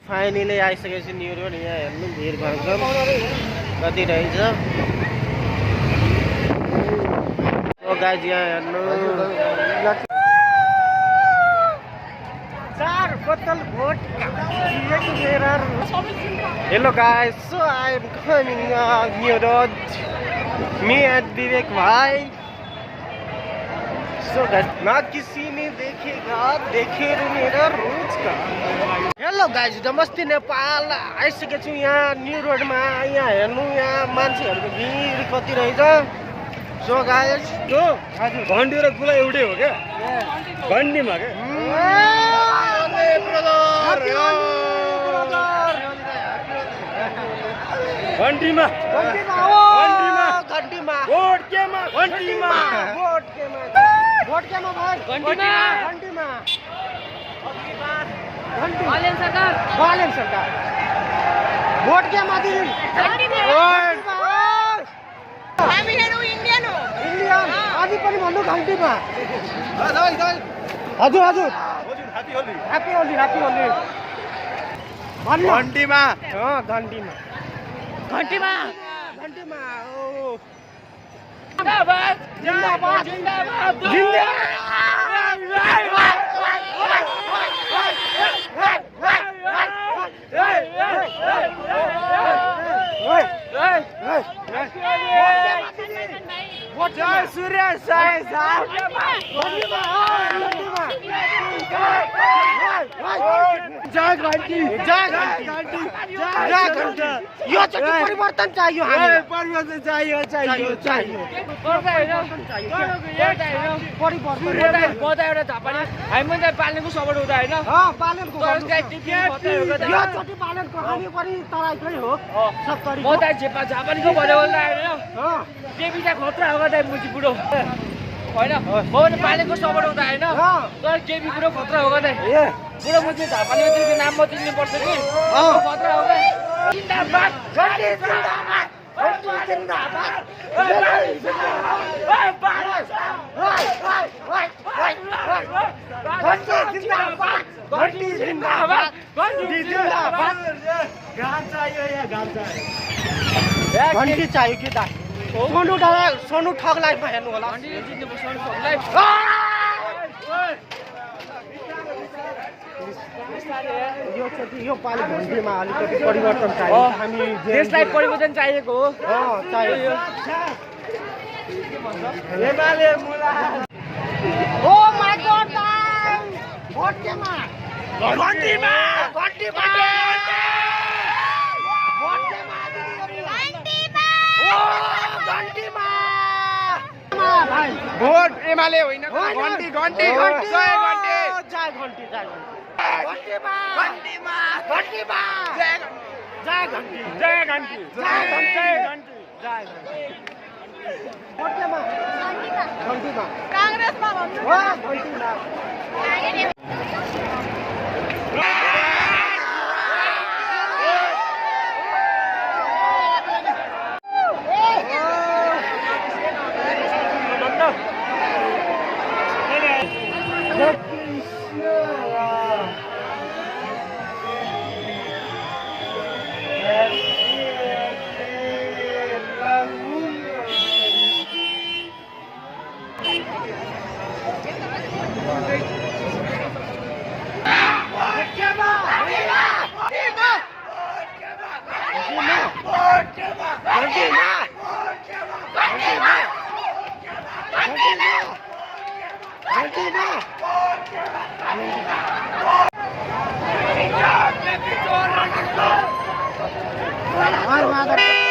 Finally आइसकेपछि new road यहाँ हेर्नु भिड भयङ्कर कति रहेछ गाइज यहाँ हेर्नु 4 बोतल vodka Hello guys, so I am coming New Road. Me and Vivek भाई. So guys, ना किसी ने देखेगा, देखे मेरा रोज का. Hello guys, नमस्ते नेपाल. आइसकेको छु यहाँ न्यु रोडमा. यहाँ हेर्नु यहाँ मान्छेहरुको भिड कति रहेछ. So guys, यो हजुर घण्टी र गुला एउटै हो के? घण्टीमा के? घण्टीमा भोट केमा घण्टीमा भोट केमा भाइ घण्टीमा बालेन सरकार भोट केमा दिदी हामीहरु इन्डियन हो आदि पनि भन्नु घण्टीमा हजुर ह्यापी होली भन्नु घण्टीमा घण्टीमा ओ जिन्दाबाद जय सूर्य साई साहब जय घण्टी यो चाहिँ परिवर्तन चाहियो हामीलाई परिवर्तन चाहियो एउटा झापानी हामी पनि पालेको सपोर्ट हुँदा हैन पालेनको हामी पनि तराईकै हो सत्तरी म त झापानीको भनेको हैन केपीका खतरा हो त मुजी बुढो हैन म पनि पालेको सपोर्ट हुँदा हैन तर केपी बुढो खतरा हो त बुढो मुजी झापानी मान्छेको नाम म चिन्नु पर्छ कि खतरा हो त जिन्दाबाद घण्टी चाहियो कि दा सोनु ठग लाइफमा हेर्नु होला यो पालि घण्टीमा अलिकति परिवर्तन चाहियो हामी देशलाई परिवर्तन चाहिएको हो चाहियो ओ माय गॉड भोट केमा घण्टीमा भोट एमाले होइन घण्टी कांग्रेसमा Armada